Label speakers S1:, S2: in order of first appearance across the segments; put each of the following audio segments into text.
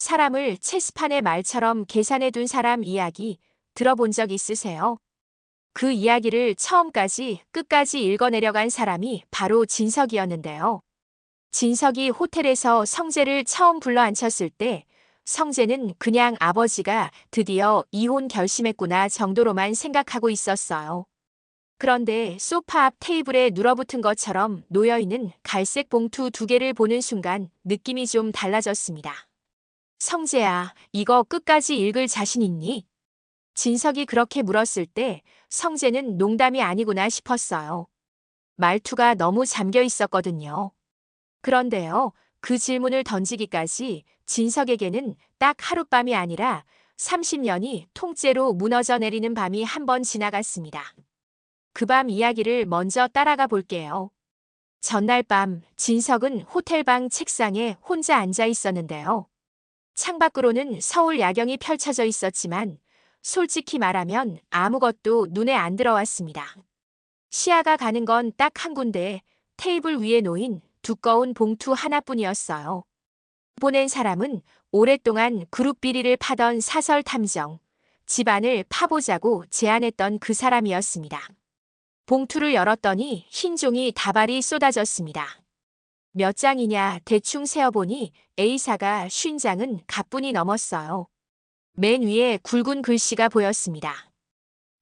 S1: 사람을 체스판의 말처럼 계산해 둔 사람 이야기 들어본 적 있으세요? 그 이야기를 처음까지 끝까지 읽어내려간 사람이 바로 진석이었는데요. 진석이 호텔에서 성재를 처음 불러 앉혔을 때 성재는 그냥 아버지가 드디어 이혼 결심했구나 정도로만 생각하고 있었어요. 그런데 소파 앞 테이블에 눌어붙은 것처럼 놓여있는 갈색 봉투 두 개를 보는 순간 느낌이 좀 달라졌습니다. 성재야, 이거 끝까지 읽을 자신 있니? 진석이 그렇게 물었을 때 성재는 농담이 아니구나 싶었어요. 말투가 너무 잠겨 있었거든요. 그런데요, 그 질문을 던지기까지 진석에게는 딱 하룻밤이 아니라 30년이 통째로 무너져 내리는 밤이 한 번 지나갔습니다. 그 밤 이야기를 먼저 따라가 볼게요. 전날 밤 진석은 호텔방 책상에 혼자 앉아 있었는데요. 창밖으로는 서울 야경이 펼쳐져 있었지만 솔직히 말하면 아무것도 눈에 안 들어왔습니다. 시야가 가는 건 딱 한 군데, 테이블 위에 놓인 두꺼운 봉투 하나뿐이었어요. 보낸 사람은 오랫동안 그룹 비리를 파던 사설 탐정, 집안을 파보자고 제안했던 그 사람이었습니다. 봉투를 열었더니 흰 종이 다발이 쏟아졌습니다. 몇 장이냐 대충 세어보니 A사가 50장은 가뿐히 넘었어요. 맨 위에 굵은 글씨가 보였습니다.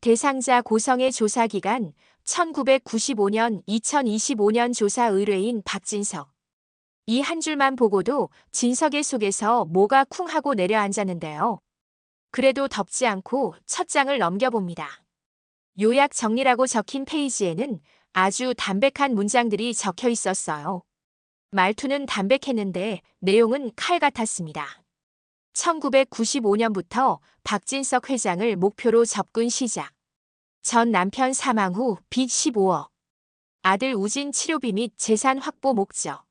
S1: 대상자 고성의 조사기간 1995년 2025년 조사 의뢰인 박진석. 이 한 줄만 보고도 진석의 속에서 뭐가 쿵 하고 내려앉았는데요. 그래도 덮지 않고 첫 장을 넘겨봅니다. 요약 정리라고 적힌 페이지에는 아주 담백한 문장들이 적혀 있었어요. 말투는 담백했는데 내용은 칼 같았습니다. 1995년부터 박진석 회장을 목표로 접근 시작. 전 남편 사망 후 빚 15억. 아들 우진 치료비 및 재산 확보 목적.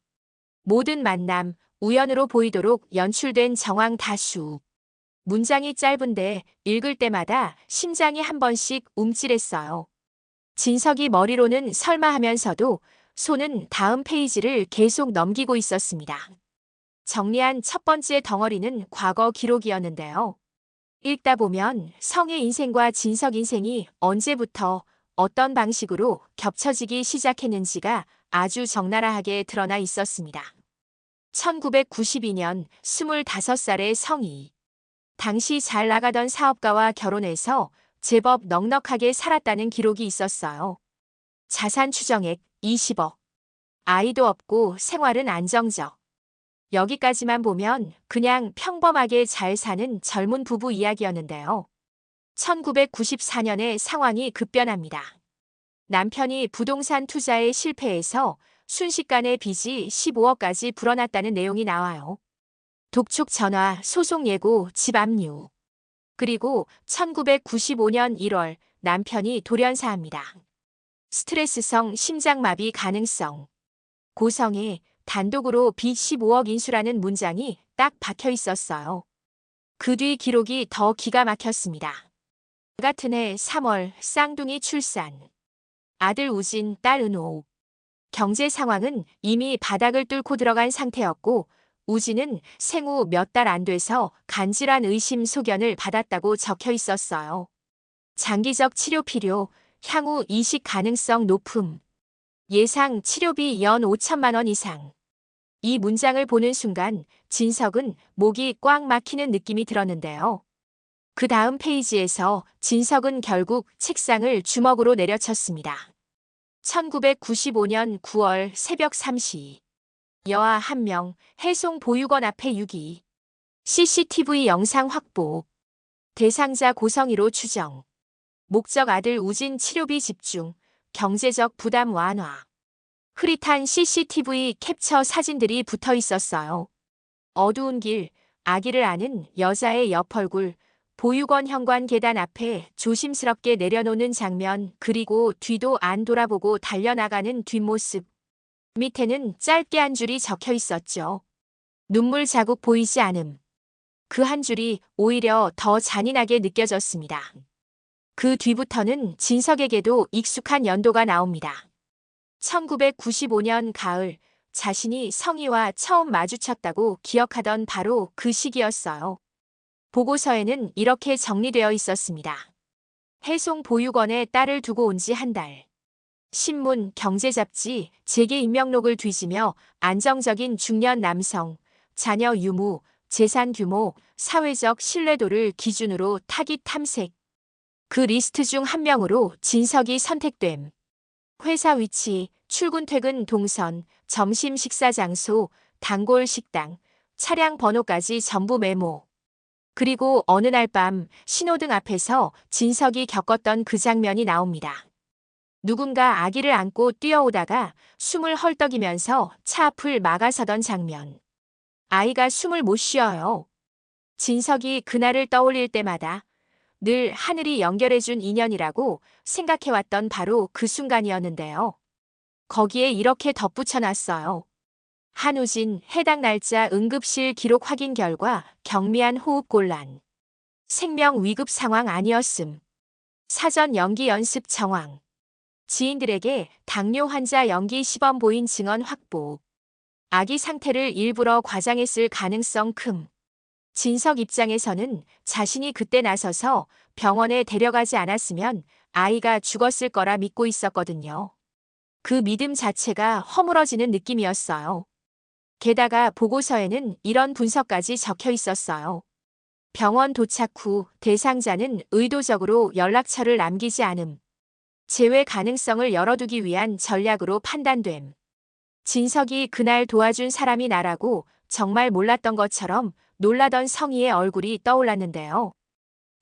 S1: 모든 만남, 우연으로 보이도록 연출된 정황 다수. 문장이 짧은데 읽을 때마다 심장이 한 번씩 움찔했어요. 진석이 머리로는 설마 하면서도 손은 다음 페이지를 계속 넘기고 있었습니다. 정리한 첫 번째 덩어리는 과거 기록이었는데요. 읽다 보면 성의 인생과 진석 인생이 언제부터 어떤 방식으로 겹쳐지기 시작했는지가 아주 적나라하게 드러나 있었습니다. 1992년 25살의 성이. 당시 잘 나가던 사업가와 결혼해서 제법 넉넉하게 살았다는 기록이 있었어요. 자산 추정액 20억. 아이도 없고 생활은 안정적. 여기까지만 보면 그냥 평범하게 잘 사는 젊은 부부 이야기였는데요. 1994년에 상황이 급변합니다. 남편이 부동산 투자에 실패해서 순식간에 빚이 15억까지 불어났다는 내용이 나와요. 독촉 전화, 소송 예고, 집 압류. 그리고 1995년 1월 남편이 돌연사합니다. 스트레스성 심장마비 가능성. 고성에 단독으로 빚 15억 인수라는 문장이 딱 박혀 있었어요. 그 뒤 기록이 더 기가 막혔습니다. 같은 해 3월 쌍둥이 출산. 아들 우진, 딸 은호. 경제 상황은 이미 바닥을 뚫고 들어간 상태였고 우진은 생후 몇 달 안 돼서 간질환 의심 소견을 받았다고 적혀 있었어요. 장기적 치료 필요, 향후 이식 가능성 높음. 예상 치료비 연 5천만 원 이상. 이 문장을 보는 순간 진석은 목이 꽉 막히는 느낌이 들었는데요. 그 다음 페이지에서 진석은 결국 책상을 주먹으로 내려쳤습니다. 1995년 9월 새벽 3시. 여아 1명, 해송 보육원 앞에 유기. CCTV 영상 확보. 대상자 고성이로 추정. 목적 아들 우진 치료비 집중, 경제적 부담 완화. 흐릿한 CCTV 캡처 사진들이 붙어 있었어요. 어두운 길, 아기를 안은 여자의 옆얼굴, 보육원 현관 계단 앞에 조심스럽게 내려놓는 장면, 그리고 뒤도 안 돌아보고 달려나가는 뒷모습. 밑에는 짧게 한 줄이 적혀 있었죠. 눈물 자국 보이지 않음. 그 한 줄이 오히려 더 잔인하게 느껴졌습니다. 그 뒤부터는 진석에게도 익숙한 연도가 나옵니다. 1995년 가을 자신이 성희와 처음 마주쳤다고 기억하던 바로 그 시기였어요. 보고서에는 이렇게 정리되어 있었습니다. 해송 보육원에 딸을 두고 온 지 한 달. 신문, 경제잡지, 재계 인명록을 뒤지며 안정적인 중년 남성, 자녀 유무, 재산 규모, 사회적 신뢰도를 기준으로 타깃 탐색. 그 리스트 중 한 명으로 진석이 선택됨. 회사 위치, 출근 퇴근 동선, 점심 식사 장소, 단골 식당, 차량 번호까지 전부 메모. 그리고 어느 날 밤 신호등 앞에서 진석이 겪었던 그 장면이 나옵니다. 누군가 아기를 안고 뛰어오다가 숨을 헐떡이면서 차 앞을 막아서던 장면. 아이가 숨을 못 쉬어요. 진석이 그날을 떠올릴 때마다 늘 하늘이 연결해준 인연이라고 생각해왔던 바로 그 순간이었는데요. 거기에 이렇게 덧붙여놨어요. 한우진 해당 날짜 응급실 기록 확인 결과 경미한 호흡 곤란. 생명 위급 상황 아니었음. 사전 연기 연습 정황. 지인들에게 당뇨 환자 연기 시범 보인 증언 확보. 아기 상태를 일부러 과장했을 가능성 큼. 진석 입장에서는 자신이 그때 나서서 병원에 데려가지 않았으면 아이가 죽었을 거라 믿고 있었거든요. 그 믿음 자체가 허물어지는 느낌이었어요. 게다가 보고서에는 이런 분석까지 적혀 있었어요. 병원 도착 후 대상자는 의도적으로 연락처를 남기지 않음. 재회 가능성을 열어두기 위한 전략으로 판단됨. 진석이 그날 도와준 사람이 나라고 정말 몰랐던 것처럼 놀라던 성희의 얼굴이 떠올랐는데요.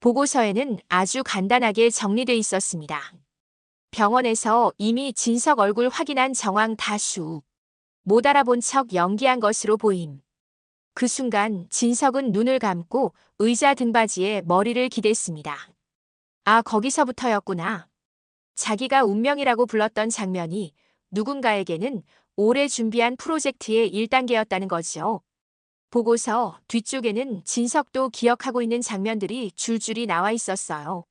S1: 보고서에는 아주 간단하게 정리돼 있었습니다. 병원에서 이미 진석 얼굴 확인한 정황 다수. 못 알아본 척 연기한 것으로 보임. 그 순간 진석은 눈을 감고 의자 등받이에 머리를 기댔습니다. 아, 거기서부터였구나. 자기가 운명이라고 불렀던 장면이 누군가에게는 오래 준비한 프로젝트의 1단계였다는 거죠. 보고서 뒤쪽에는 진석도 기억하고 있는 장면들이 줄줄이 나와 있었어요.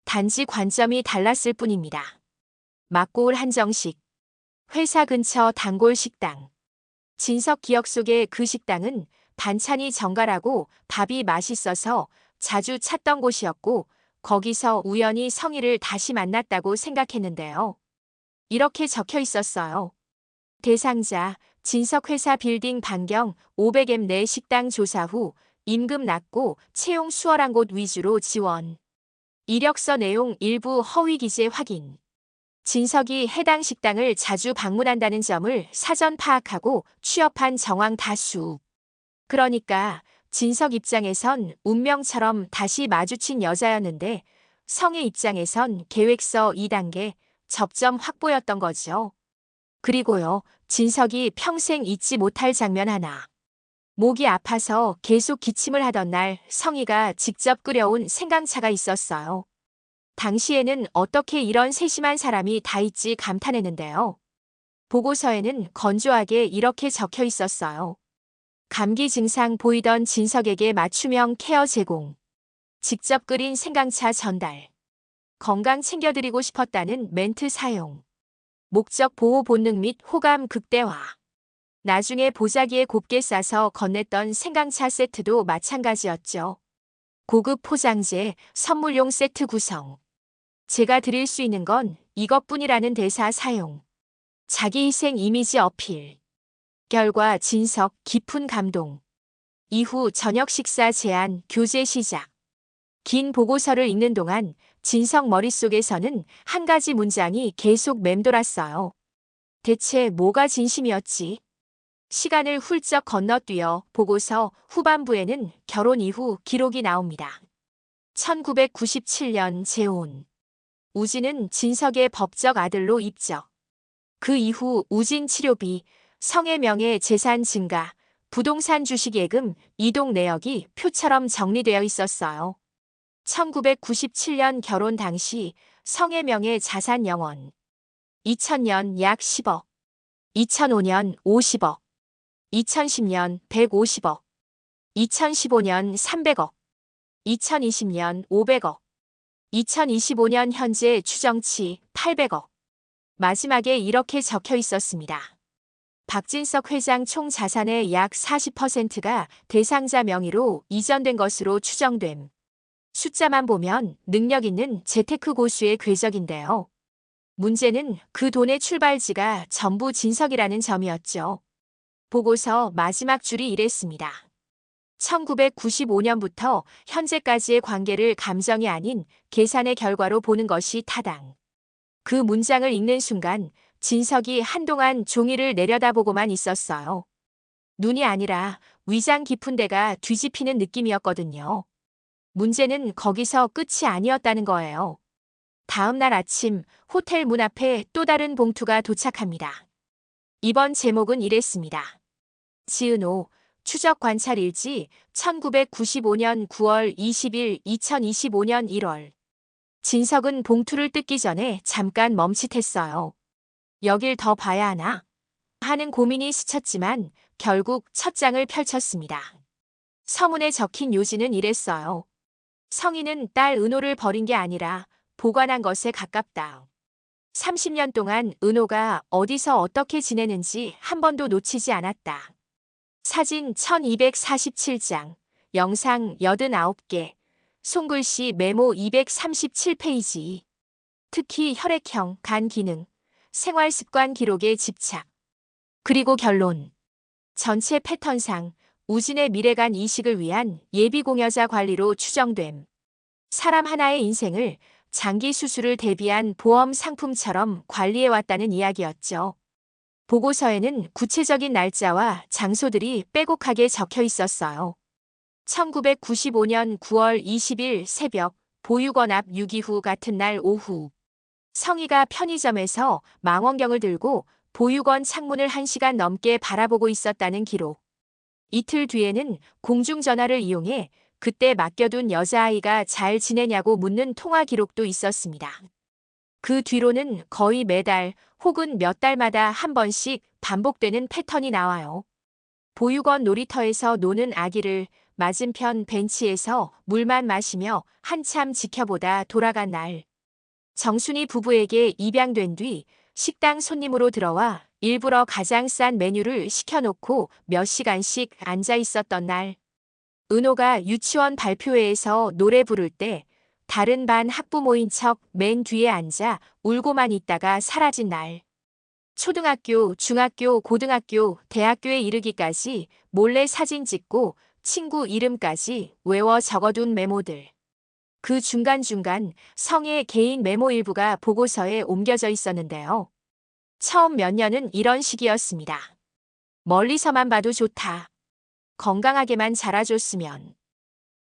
S1: 단지 관점이 달랐을 뿐입니다. 막고올 한정식. 회사 근처 단골 식당. 진석 기억 속의 그 식당은 반찬이 정갈하고 밥이 맛있어서 자주 찾던 곳이었고 거기서 우연히 성희를 다시 만났다고 생각했는데요. 이렇게 적혀 있었어요. 대상자, 진석 회사 빌딩 반경 500m 내 식당 조사 후 임금 낮고 채용 수월한 곳 위주로 지원. 이력서 내용 일부 허위 기재 확인. 진석이 해당 식당을 자주 방문한다는 점을 사전 파악하고 취업한 정황 다수. 그러니까 진석 입장에선 운명처럼 다시 마주친 여자였는데 성의 입장에선 계획서 2단계 접점 확보였던 거죠. 그리고요, 진석이 평생 잊지 못할 장면 하나. 목이 아파서 계속 기침을 하던 날 성희가 직접 끓여온 생강차가 있었어요. 당시에는 어떻게 이런 세심한 사람이 다 있지 감탄했는데요. 보고서에는 건조하게 이렇게 적혀 있었어요. 감기 증상 보이던 진석에게 맞춤형 케어 제공. 직접 끓인 생강차 전달. 건강 챙겨드리고 싶었다는 멘트 사용. 목적 보호 본능 및 호감 극대화. 나중에 보자기에 곱게 싸서 건넸던 생강차 세트도 마찬가지였죠. 고급 포장재, 선물용 세트 구성. 제가 드릴 수 있는 건 이것뿐이라는 대사 사용. 자기 희생 이미지 어필. 결과 진석 깊은 감동. 이후 저녁 식사 제안, 교제 시작. 긴 보고서를 읽는 동안 진석 머릿속에서는 한 가지 문장이 계속 맴돌았어요. 대체 뭐가 진심이었지? 시간을 훌쩍 건너뛰어 보고서 후반부에는 결혼 이후 기록이 나옵니다. 1997년 재혼. 우진은 진석의 법적 아들로 입적. 그 이후 우진 치료비, 성의 명예 재산 증가, 부동산 주식 예금, 이동 내역이 표처럼 정리되어 있었어요. 1997년 결혼 당시 성의 명예 자산 영원. 2000년 약 10억. 2005년 50억. 2010년 150억. 2015년 300억. 2020년 500억. 2025년 현재 추정치 800억. 마지막에 이렇게 적혀 있었습니다. 박진석 회장 총 자산의 약 40%가 대상자 명의로 이전된 것으로 추정됨. 숫자만 보면 능력 있는 재테크 고수의 궤적인데요. 문제는 그 돈의 출발지가 전부 진석이라는 점이었죠. 보고서 마지막 줄이 이랬습니다. 1995년부터 현재까지의 관계를 감정이 아닌 계산의 결과로 보는 것이 타당. 그 문장을 읽는 순간 진석이 한동안 종이를 내려다보고만 있었어요. 눈이 아니라 위장 깊은 데가 뒤집히는 느낌이었거든요. 문제는 거기서 끝이 아니었다는 거예요. 다음 날 아침 호텔 문 앞에 또 다른 봉투가 도착합니다. 이번 제목은 이랬습니다. 지은호 추적 관찰 일지 1995년 9월 20일 2025년 1월. 진석은 봉투를 뜯기 전에 잠깐 멈칫했어요. 여길 더 봐야 하나? 하는 고민이 스쳤지만 결국 첫 장을 펼쳤습니다. 서문에 적힌 요지는 이랬어요. 성인은 딸 은호를 버린 게 아니라 보관한 것에 가깝다. 30년 동안 은호가 어디서 어떻게 지내는지 한 번도 놓치지 않았다. 사진 1247장, 영상 89개, 손글씨 메모 237페이지. 특히 혈액형, 간 기능, 생활습관 기록에 집착. 그리고 결론. 전체 패턴상 우진의 미래관 이식을 위한 예비공여자 관리로 추정됨. 사람 하나의 인생을 장기 수술을 대비한 보험 상품처럼 관리해왔다는 이야기였죠. 보고서에는 구체적인 날짜와 장소들이 빼곡하게 적혀 있었어요. 1995년 9월 20일 새벽 보육원 앞 유기후 같은 날 오후. 성희가 편의점에서 망원경을 들고 보육원 창문을 1시간 넘게 바라보고 있었다는 기록. 이틀 뒤에는 공중전화를 이용해 그때 맡겨둔 여자아이가 잘 지내냐고 묻는 통화 기록도 있었습니다. 그 뒤로는 거의 매달 혹은 몇 달마다 한 번씩 반복되는 패턴이 나와요. 보육원 놀이터에서 노는 아기를 맞은편 벤치에서 물만 마시며 한참 지켜보다 돌아간 날. 정순이 부부에게 입양된 뒤 식당 손님으로 들어와 일부러 가장 싼 메뉴를 시켜놓고 몇 시간씩 앉아 있었던 날. 은호가 유치원 발표회에서 노래 부를 때 다른 반 학부모인 척 맨 뒤에 앉아 울고만 있다가 사라진 날. 초등학교, 중학교, 고등학교, 대학교에 이르기까지 몰래 사진 찍고 친구 이름까지 외워 적어둔 메모들. 그 중간중간 성의 개인 메모 일부가 보고서에 옮겨져 있었는데요. 처음 몇 년은 이런 식이었습니다. 멀리서만 봐도 좋다. 건강하게만 자라줬으면.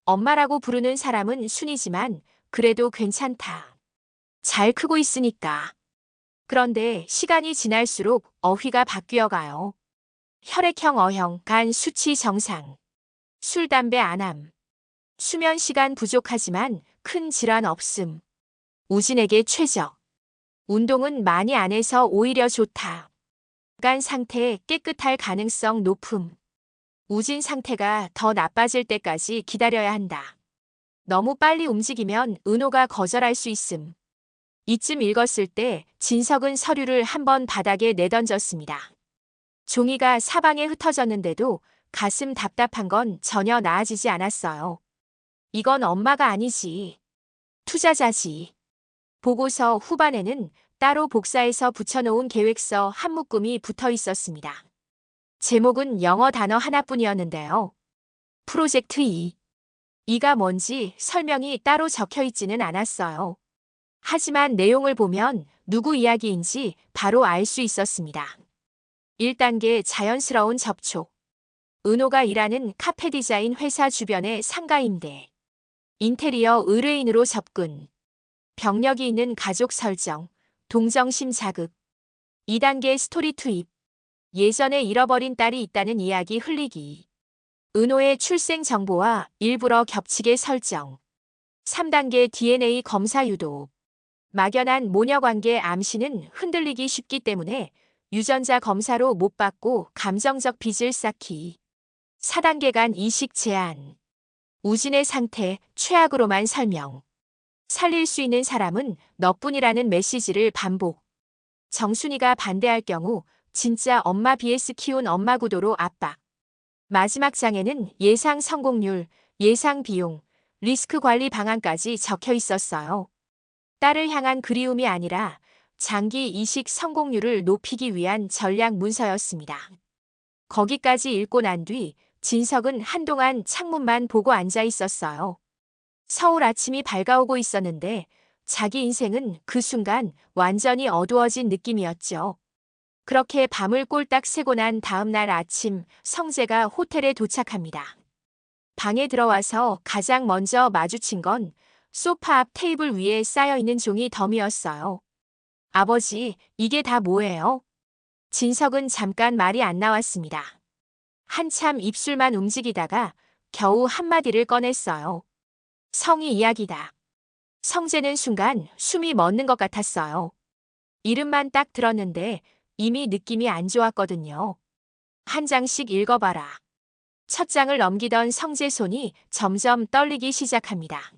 S1: 엄마라고 부르는 사람은 순이지만 그래도 괜찮다. 잘 크고 있으니까. 그런데 시간이 지날수록 어휘가 바뀌어가요. 혈액형 O형, 간 수치 정상. 술, 담배 안 함. 수면 시간 부족하지만 큰 질환 없음. 우진에게 최적. 운동은 많이 안 해서 오히려 좋다. 간 상태 깨끗할 가능성 높음. 우진 상태가 더 나빠질 때까지 기다려야 한다. 너무 빨리 움직이면 은호가 거절할 수 있음. 이쯤 읽었을 때 진석은 서류를 한번 바닥에 내던졌습니다. 종이가 사방에 흩어졌는데도 가슴 답답한 건 전혀 나아지지 않았어요. 이건 엄마가 아니지. 투자자지. 보고서 후반에는 따로 복사해서 붙여놓은 계획서 한 묶음이 붙어 있었습니다. 제목은 영어 단어 하나뿐이었는데요. 프로젝트 2. 이가 뭔지 설명이 따로 적혀 있지는 않았어요. 하지만 내용을 보면 누구 이야기인지 바로 알 수 있었습니다. 1단계 자연스러운 접촉. 은호가 일하는 카페 디자인 회사 주변의 상가 임대. 인테리어 의뢰인으로 접근. 병력이 있는 가족 설정. 동정심 자극. 2단계 스토리 투입. 예전에 잃어버린 딸이 있다는 이야기 흘리기. 은호의 출생 정보와 일부러 겹치게 설정. 3단계 DNA 검사 유도. 막연한 모녀관계 암시는 흔들리기 쉽기 때문에 유전자 검사로 못 받고 감정적 빚을 쌓기. 4단계 간 이식 제한. 우진의 상태 최악으로만 설명. 살릴 수 있는 사람은 너뿐이라는 메시지를 반복. 정순이가 반대할 경우 진짜 엄마 vs 키운 엄마 구도로 압박. 마지막 장에는 예상 성공률, 예상 비용, 리스크 관리 방안까지 적혀 있었어요. 딸을 향한 그리움이 아니라 장기 이식 성공률을 높이기 위한 전략 문서였습니다. 거기까지 읽고 난 뒤 진석은 한동안 창문만 보고 앉아 있었어요. 서울 아침이 밝아오고 있었는데 자기 인생은 그 순간 완전히 어두워진 느낌이었죠. 그렇게 밤을 꼴딱 새고 난 다음 날 아침 성재가 호텔에 도착합니다. 방에 들어와서 가장 먼저 마주친 건 소파 앞 테이블 위에 쌓여있는 종이 더미였어요. 아버지, 이게 다 뭐예요? 진석은 잠깐 말이 안 나왔습니다. 한참 입술만 움직이다가 겨우 한마디를 꺼냈어요. 성희 이야기다. 성재는 순간 숨이 멎는 것 같았어요. 이름만 딱 들었는데 이미 느낌이 안 좋았거든요. 한 장씩 읽어봐라. 첫 장을 넘기던 성재 손이 점점 떨리기 시작합니다.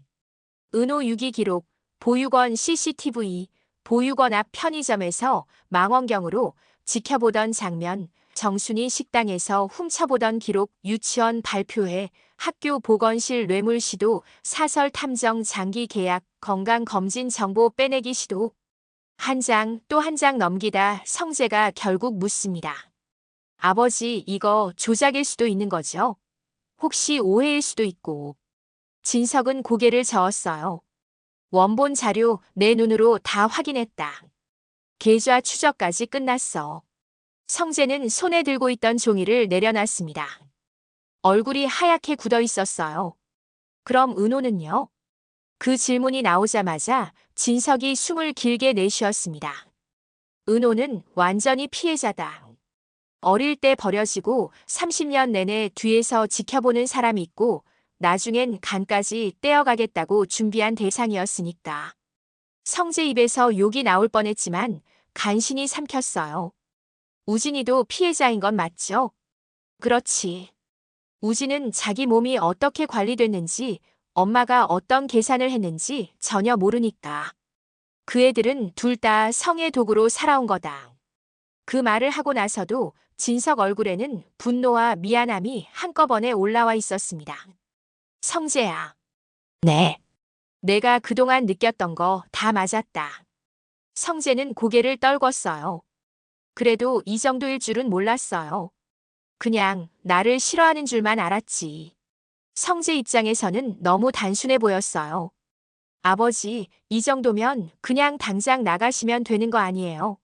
S1: 은호 유기 기록, 보육원 CCTV, 보육원 앞 편의점에서 망원경으로 지켜보던 장면, 정순이 식당에서 훔쳐보던 기록, 유치원 발표회, 학교 보건실 뇌물 시도, 사설 탐정 장기 계약, 건강검진 정보 빼내기 시도. 한 장 또 한 장 넘기다 성재가 결국 묻습니다. 아버지, 이거 조작일 수도 있는 거죠? 혹시 오해일 수도 있고. 진석은 고개를 저었어요. 원본 자료 내 눈으로 다 확인했다. 계좌 추적까지 끝났어. 성재는 손에 들고 있던 종이를 내려놨습니다. 얼굴이 하얗게 굳어 있었어요. 그럼 은호는요? 그 질문이 나오자마자 진석이 숨을 길게 내쉬었습니다. 은호는 완전히 피해자다. 어릴 때 버려지고 30년 내내 뒤에서 지켜보는 사람이 있고 나중엔 간까지 떼어가겠다고 준비한 대상이었으니까. 성재 입에서 욕이 나올 뻔했지만 간신히 삼켰어요. 우진이도 피해자인 건 맞죠? 그렇지. 우진은 자기 몸이 어떻게 관리됐는지, 엄마가 어떤 계산을 했는지 전혀 모르니까. 그 애들은 둘 다 성의 도구로 살아온 거다. 그 말을 하고 나서도 진석 얼굴에는 분노와 미안함이 한꺼번에 올라와 있었습니다. 성재야. 네. 내가 그동안 느꼈던 거 다 맞았다. 성재는 고개를 떨궜어요. 그래도 이 정도일 줄은 몰랐어요. 그냥 나를 싫어하는 줄만 알았지. 성재 입장에서는 너무 단순해 보였어요. 아버지, 이 정도면 그냥 당장 나가시면 되는 거 아니에요?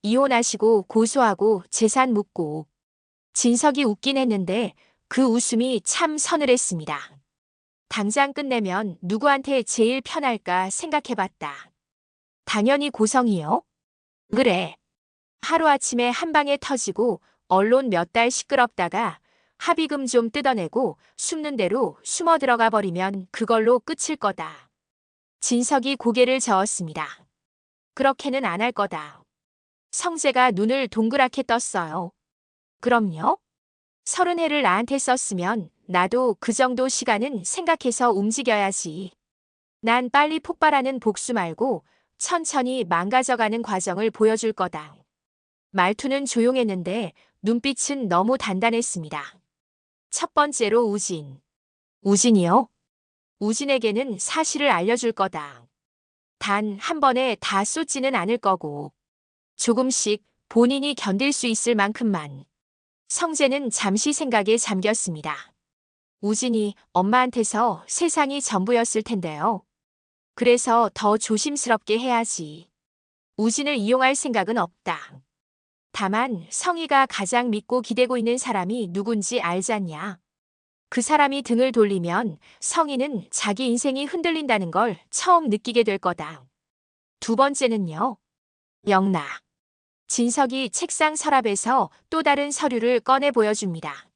S1: 이혼하시고 고소하고 재산 묻고. 진석이 웃긴 했는데 그 웃음이 참 서늘했습니다. 당장 끝내면 누구한테 제일 편할까 생각해봤다. 당연히 고성이요? 그래. 하루아침에 한 방에 터지고 언론 몇 달 시끄럽다가 합의금 좀 뜯어내고 숨는 대로 숨어 들어가 버리면 그걸로 끝일 거다. 진석이 고개를 저었습니다. 그렇게는 안 할 거다. 성재가 눈을 동그랗게 떴어요. 그럼요? 30해를 나한테 썼으면 나도 그 정도 시간은 생각해서 움직여야지. 난 빨리 폭발하는 복수 말고 천천히 망가져가는 과정을 보여줄 거다. 말투는 조용했는데 눈빛은 너무 단단했습니다. 첫 번째로 우진. 우진이요? 우진에게는 사실을 알려줄 거다. 단 한 번에 다 쏟지는 않을 거고. 조금씩 본인이 견딜 수 있을 만큼만. 성재는 잠시 생각에 잠겼습니다. 우진이 엄마한테서 세상이 전부였을 텐데요. 그래서 더 조심스럽게 해야지. 우진을 이용할 생각은 없다. 다만 성희가 가장 믿고 기대고 있는 사람이 누군지 알잖냐. 그 사람이 등을 돌리면 성희는 자기 인생이 흔들린다는 걸 처음 느끼게 될 거다. 두 번째는요. 영나. 진석이 책상 서랍에서 또 다른 서류를 꺼내 보여줍니다.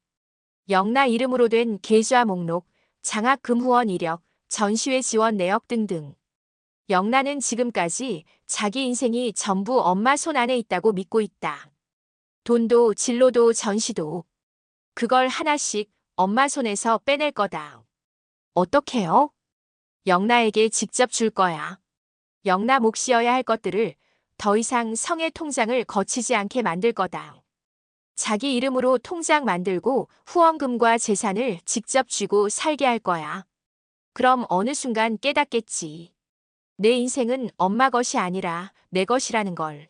S1: 영나 이름으로 된 계좌 목록, 장학금 후원 이력, 전시회 지원 내역 등등. 영나는 지금까지 자기 인생이 전부 엄마 손 안에 있다고 믿고 있다. 돈도 진로도 전시도. 그걸 하나씩 엄마 손에서 빼낼 거다. 어떻게요? 영나에게 직접 줄 거야. 영나 몫이어야 할 것들을 더 이상 성의 통장을 거치지 않게 만들 거다. 자기 이름으로 통장 만들고 후원금과 재산을 직접 쥐고 살게 할 거야. 그럼 어느 순간 깨닫겠지. 내 인생은 엄마 것이 아니라 내 것이라는 걸.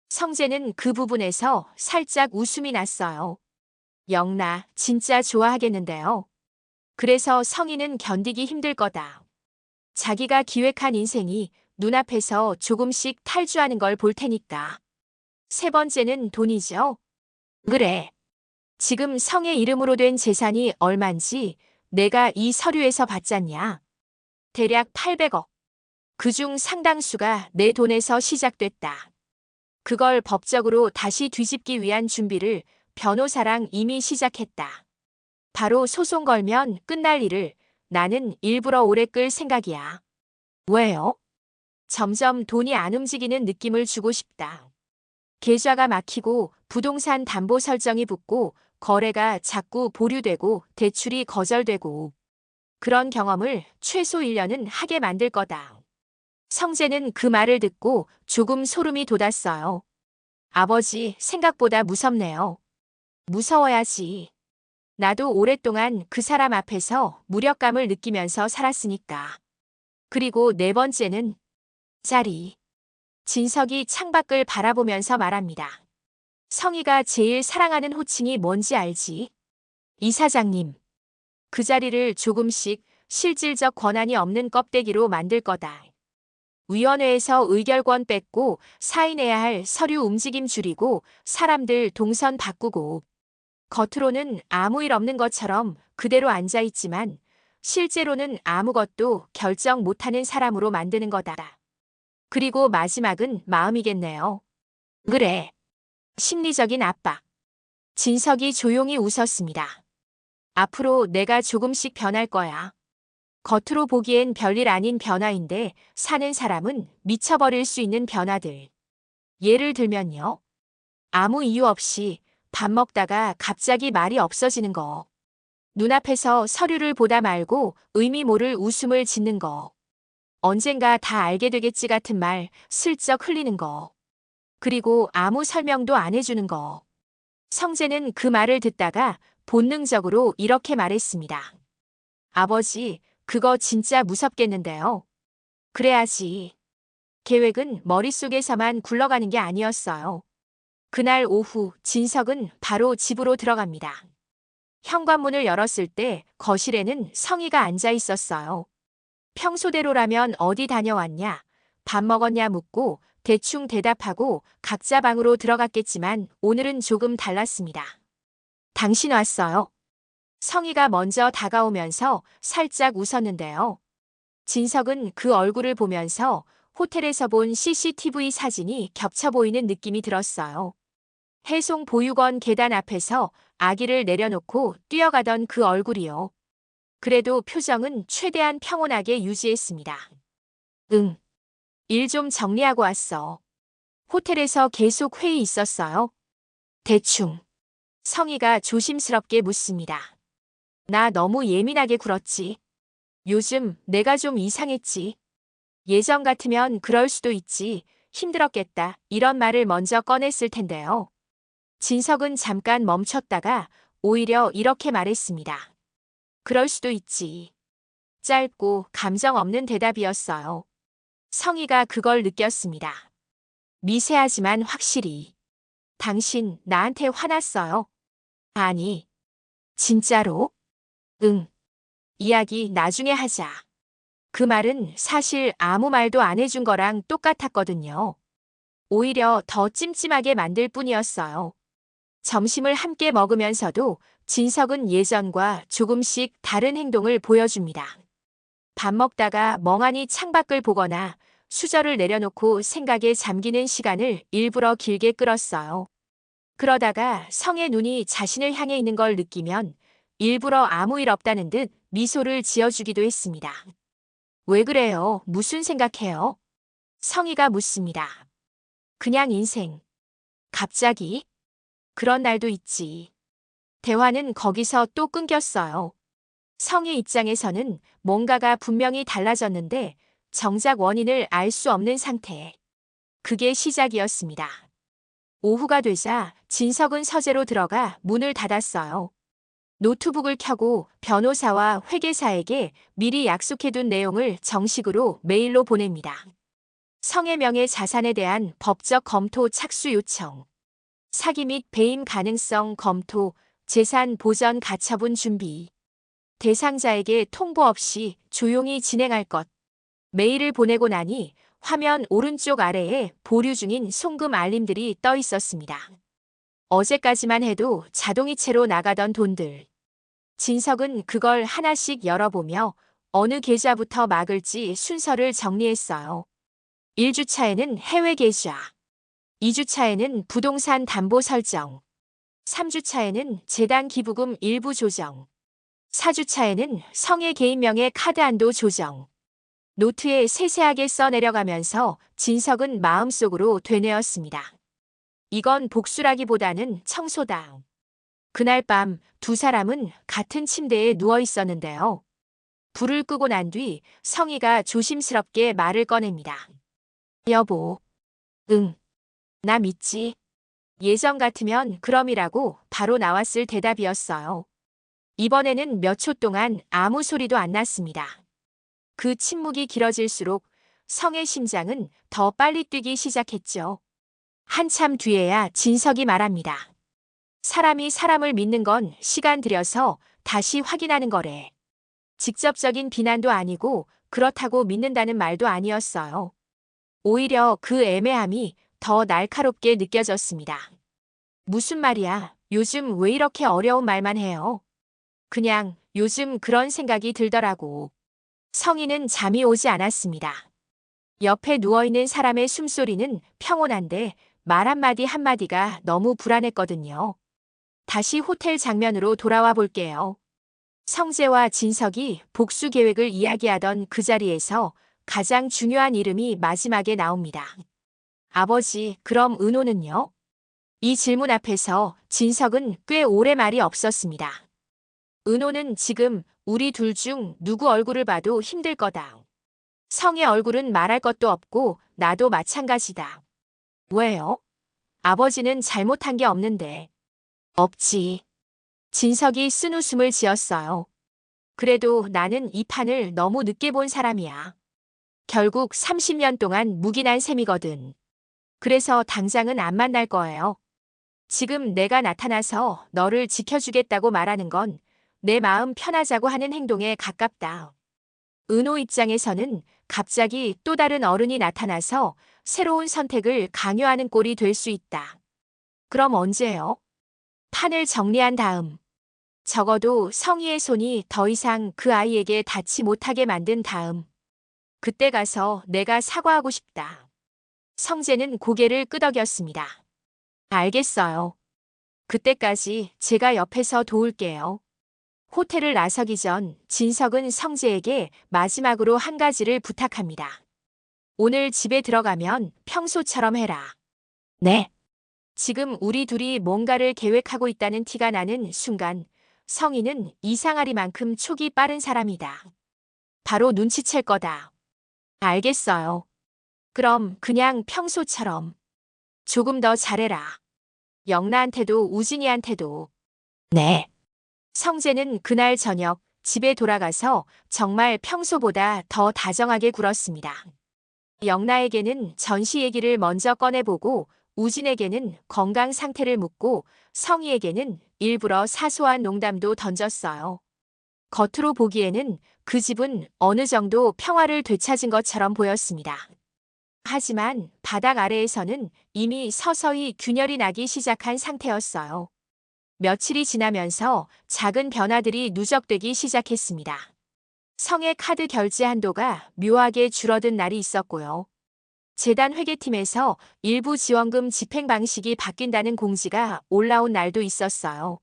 S1: 성재는 그 부분에서 살짝 웃음이 났어요. 영나, 진짜 좋아하겠는데요. 그래서 성희는 견디기 힘들 거다. 자기가 기획한 인생이 눈앞에서 조금씩 탈주하는 걸 볼 테니까. 세 번째는 돈이죠. 그래. 지금 성의 이름으로 된 재산이 얼만지 내가 이 서류에서 봤잖냐. 대략 800억. 그중 상당수가 내 돈에서 시작됐다. 그걸 법적으로 다시 뒤집기 위한 준비를 변호사랑 이미 시작했다. 바로 소송 걸면 끝날 일을 나는 일부러 오래 끌 생각이야. 왜요? 점점 돈이 안 움직이는 느낌을 주고 싶다. 계좌가 막히고 부동산 담보 설정이 붙고 거래가 자꾸 보류되고 대출이 거절되고 그런 경험을 최소 1년은 하게 만들 거다. 성재는 그 말을 듣고 조금 소름이 돋았어요. 아버지, 생각보다 무섭네요. 무서워야지. 나도 오랫동안 그 사람 앞에서 무력감을 느끼면서 살았으니까. 그리고 네 번째는 자리. 진석이 창밖을 바라보면서 말합니다. 성희가 제일 사랑하는 호칭이 뭔지 알지? 이사장님. 그 자리를 조금씩 실질적 권한이 없는 껍데기로 만들 거다. 위원회에서 의결권 뺏고 사인해야 할 서류 움직임 줄이고 사람들 동선 바꾸고 겉으로는 아무 일 없는 것처럼 그대로 앉아있지만 실제로는 아무것도 결정 못하는 사람으로 만드는 거다. 그리고 마지막은 마음이겠네요. 그래. 심리적인 압박. 진석이 조용히 웃었습니다. 앞으로 내가 조금씩 변할 거야. 겉으로 보기엔 별일 아닌 변화인데 사는 사람은 미쳐버릴 수 있는 변화들. 예를 들면요. 아무 이유 없이 밥 먹다가 갑자기 말이 없어지는 거. 눈앞에서 서류를 보다 말고 의미 모를 웃음을 짓는 거. 언젠가 다 알게 되겠지 같은 말 슬쩍 흘리는 거. 그리고 아무 설명도 안 해주는 거. 성재는 그 말을 듣다가 본능적으로 이렇게 말했습니다. 아버지, 그거 진짜 무섭겠는데요. 그래야지. 계획은 머릿속에서만 굴러가는 게 아니었어요. 그날 오후 진석은 바로 집으로 들어갑니다. 현관문을 열었을 때 거실에는 성희가 앉아 있었어요. 평소대로라면 어디 다녀왔냐, 밥 먹었냐 묻고 대충 대답하고 각자 방으로 들어갔겠지만 오늘은 조금 달랐습니다. 당신 왔어요. 성희가 먼저 다가오면서 살짝 웃었는데요. 진석은 그 얼굴을 보면서 호텔에서 본 CCTV 사진이 겹쳐 보이는 느낌이 들었어요. 해송 보육원 계단 앞에서 아기를 내려놓고 뛰어가던 그 얼굴이요. 그래도 표정은 최대한 평온하게 유지했습니다. 응. 일 좀 정리하고 왔어. 호텔에서 계속 회의 있었어요. 대충. 성희가 조심스럽게 묻습니다. 나 너무 예민하게 굴었지. 요즘 내가 좀 이상했지. 예전 같으면 그럴 수도 있지. 힘들었겠다. 이런 말을 먼저 꺼냈을 텐데요. 진석은 잠깐 멈췄다가 오히려 이렇게 말했습니다. 그럴 수도 있지. 짧고 감정 없는 대답이었어요. 성희가 그걸 느꼈습니다. 미세하지만 확실히. 당신 나한테 화났어요? 아니. 진짜로? 응. 이야기 나중에 하자. 그 말은 사실 아무 말도 안 해준 거랑 똑같았거든요. 오히려 더 찜찜하게 만들 뿐이었어요. 점심을 함께 먹으면서도 진석은 예전과 조금씩 다른 행동을 보여줍니다. 밥 먹다가 멍하니 창밖을 보거나 수저를 내려놓고 생각에 잠기는 시간을 일부러 길게 끌었어요. 그러다가 성의 눈이 자신을 향해 있는 걸 느끼면 일부러 아무 일 없다는 듯 미소를 지어주기도 했습니다. 왜 그래요? 무슨 생각해요? 성희가 묻습니다. 그냥 인생. 갑자기? 그런 날도 있지. 대화는 거기서 또 끊겼어요. 성희 입장에서는 뭔가가 분명히 달라졌는데 정작 원인을 알 수 없는 상태. 그게 시작이었습니다. 오후가 되자 진석은 서재로 들어가 문을 닫았어요. 노트북을 켜고 변호사와 회계사에게 미리 약속해둔 내용을 정식으로 메일로 보냅니다. 성의 명예 자산에 대한 법적 검토 착수 요청, 사기 및 배임 가능성 검토, 재산 보전 가처분 준비, 대상자에게 통보 없이 조용히 진행할 것. 메일을 보내고 나니 화면 오른쪽 아래에 보류 중인 송금 알림들이 떠 있었습니다. 어제까지만 해도 자동이체로 나가던 돈들. 진석은 그걸 하나씩 열어보며 어느 계좌부터 막을지 순서를 정리했어요. 1주차에는 해외 계좌, 2주차에는 부동산 담보 설정, 3주차에는 재단 기부금 일부 조정, 4주차에는 성의 개인명의 카드 한도 조정. 노트에 세세하게 써내려가면서 진석은 마음속으로 되뇌었습니다. 이건 복수라기보다는 청소다. 그날 밤 두 사람은 같은 침대에 누워 있었는데요. 불을 끄고 난 뒤 성희가 조심스럽게 말을 꺼냅니다. 여보, 응, 나 믿지? 예전 같으면 그럼이라고 바로 나왔을 대답이었어요. 이번에는 몇 초 동안 아무 소리도 안 났습니다. 그 침묵이 길어질수록 성의 심장은 더 빨리 뛰기 시작했죠. 한참 뒤에야 진석이 말합니다. 사람이 사람을 믿는 건 시간 들여서 다시 확인하는 거래. 직접적인 비난도 아니고 그렇다고 믿는다는 말도 아니었어요. 오히려 그 애매함이 더 날카롭게 느껴졌습니다. 무슨 말이야? 요즘 왜 이렇게 어려운 말만 해요? 그냥 요즘 그런 생각이 들더라고. 성희는 잠이 오지 않았습니다. 옆에 누워있는 사람의 숨소리는 평온한데 말 한마디 한마디가 너무 불안했거든요. 다시 호텔 장면으로 돌아와 볼게요. 성재와 진석이 복수 계획을 이야기하던 그 자리에서 가장 중요한 이름이 마지막에 나옵니다. 아버지, 그럼 은호는요? 이 질문 앞에서 진석은 꽤 오래 말이 없었습니다. 은호는 지금 우리 둘 중 누구 얼굴을 봐도 힘들 거다. 성의 얼굴은 말할 것도 없고 나도 마찬가지다. 왜요? 아버지는 잘못한 게 없는데. 없지. 진석이 쓴웃음을 지었어요. 그래도 나는 이 판을 너무 늦게 본 사람이야. 결국 30년 동안 묵인한 셈이거든. 그래서 당장은 안 만날 거예요. 지금 내가 나타나서 너를 지켜주겠다고 말하는 건 내 마음 편하자고 하는 행동에 가깝다. 은호 입장에서는 갑자기 또 다른 어른이 나타나서 새로운 선택을 강요하는 꼴이 될 수 있다. 그럼 언제요? 판을 정리한 다음. 적어도 성희의 손이 더 이상 그 아이에게 닿지 못하게 만든 다음. 그때 가서 내가 사과하고 싶다. 성재는 고개를 끄덕였습니다. 알겠어요. 그때까지 제가 옆에서 도울게요. 호텔을 나서기 전 진석은 성재에게 마지막으로 한 가지를 부탁합니다. 오늘 집에 들어가면 평소처럼 해라. 네. 지금 우리 둘이 뭔가를 계획하고 있다는 티가 나는 순간 성희는 이상하리만큼 촉이 빠른 사람이다. 바로 눈치챌 거다. 알겠어요. 그럼 그냥 평소처럼. 조금 더 잘해라. 영나한테도 우진이한테도. 네. 성재는 그날 저녁 집에 돌아가서 정말 평소보다 더 다정하게 굴었습니다. 영나에게는 전시 얘기를 먼저 꺼내보고 우진에게는 건강 상태를 묻고 성희에게는 일부러 사소한 농담도 던졌어요. 겉으로 보기에는 그 집은 어느 정도 평화를 되찾은 것처럼 보였습니다. 하지만 바닥 아래에서는 이미 서서히 균열이 나기 시작한 상태였어요. 며칠이 지나면서 작은 변화들이 누적되기 시작했습니다. 성의 카드 결제 한도가 묘하게 줄어든 날이 있었고요. 재단 회계팀에서 일부 지원금 집행 방식이 바뀐다는 공지가 올라온 날도 있었어요.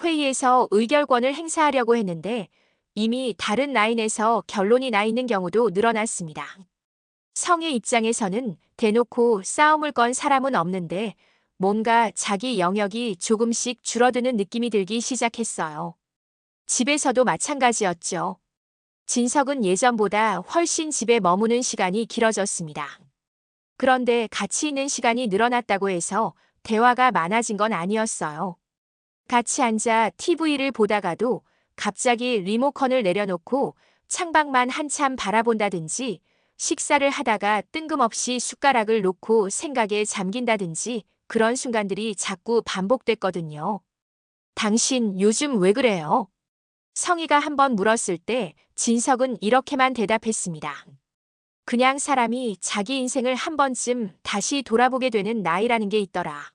S1: 회의에서 의결권을 행사하려고 했는데 이미 다른 라인에서 결론이 나 있는 경우도 늘어났습니다. 성의 입장에서는 대놓고 싸움을 건 사람은 없는데 뭔가 자기 영역이 조금씩 줄어드는 느낌이 들기 시작했어요. 집에서도 마찬가지였죠. 진석은 예전보다 훨씬 집에 머무는 시간이 길어졌습니다. 그런데 같이 있는 시간이 늘어났다고 해서 대화가 많아진 건 아니었어요. 같이 앉아 TV를 보다가도 갑자기 리모컨을 내려놓고 창밖만 한참 바라본다든지, 식사를 하다가 뜬금없이 숟가락을 놓고 생각에 잠긴다든지, 그런 순간들이 자꾸 반복됐거든요. 당신 요즘 왜 그래요? 성희가 한번 물었을 때 진석은 이렇게만 대답했습니다. 그냥 사람이 자기 인생을 한 번쯤 다시 돌아보게 되는 나이라는 게 있더라.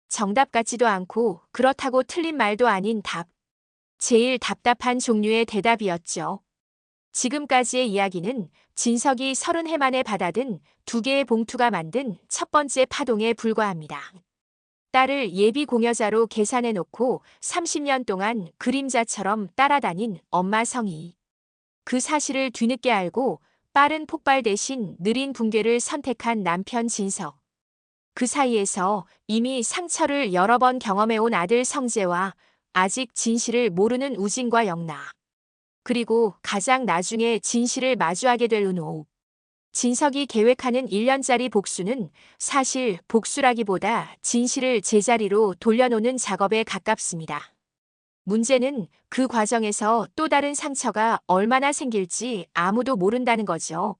S1: 정답 같지도 않고 그렇다고 틀린 말도 아닌 답. 제일 답답한 종류의 대답이었죠. 지금까지의 이야기는 진석이 30해 만에 받아든 2개의 봉투가 만든 첫 번째 파동에 불과합니다. 딸을 예비 공여자로 계산해 놓고 30년 동안 그림자처럼 따라다닌 엄마 성희. 그 사실을 뒤늦게 알고 빠른 폭발 대신 느린 붕괴를 선택한 남편 진석. 그 사이에서 이미 상처를 여러 번 경험해온 아들 성재와 아직 진실을 모르는 우진과 영나. 그리고 가장 나중에 진실을 마주하게 될 은호. 진석이 계획하는 1년짜리 복수는 사실 복수라기보다 진실을 제자리로 돌려놓는 작업에 가깝습니다. 문제는 그 과정에서 또 다른 상처가 얼마나 생길지 아무도 모른다는 거죠.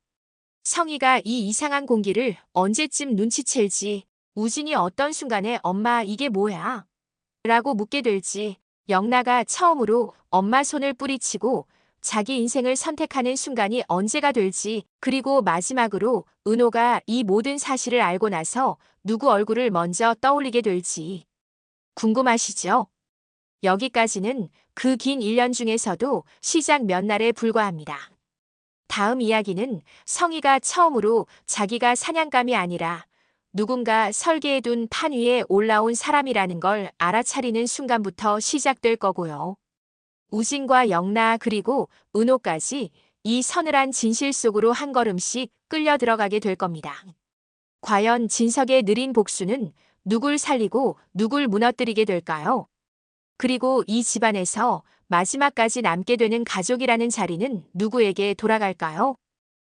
S1: 성희가 이 이상한 공기를 언제쯤 눈치챌지, 우진이 어떤 순간에 엄마 이게 뭐야? 라고 묻게 될지, 영나가 처음으로 엄마 손을 뿌리치고 자기 인생을 선택하는 순간이 언제가 될지, 그리고 마지막으로 은호가 이 모든 사실을 알고 나서 누구 얼굴을 먼저 떠올리게 될지. 궁금하시죠? 여기까지는 그 긴 1년 중에서도 시작 몇 날에 불과합니다. 다음 이야기는 성희가 처음으로 자기가 사냥감이 아니라 누군가 설계해둔 판 위에 올라온 사람이라는 걸 알아차리는 순간부터 시작될 거고요. 우진과 영나 그리고 은호까지 이 서늘한 진실 속으로 한 걸음씩 끌려 들어가게 될 겁니다. 과연 진석의 느린 복수는 누굴 살리고 누굴 무너뜨리게 될까요? 그리고 이 집안에서 마지막까지 남게 되는 가족이라는 자리는 누구에게 돌아갈까요?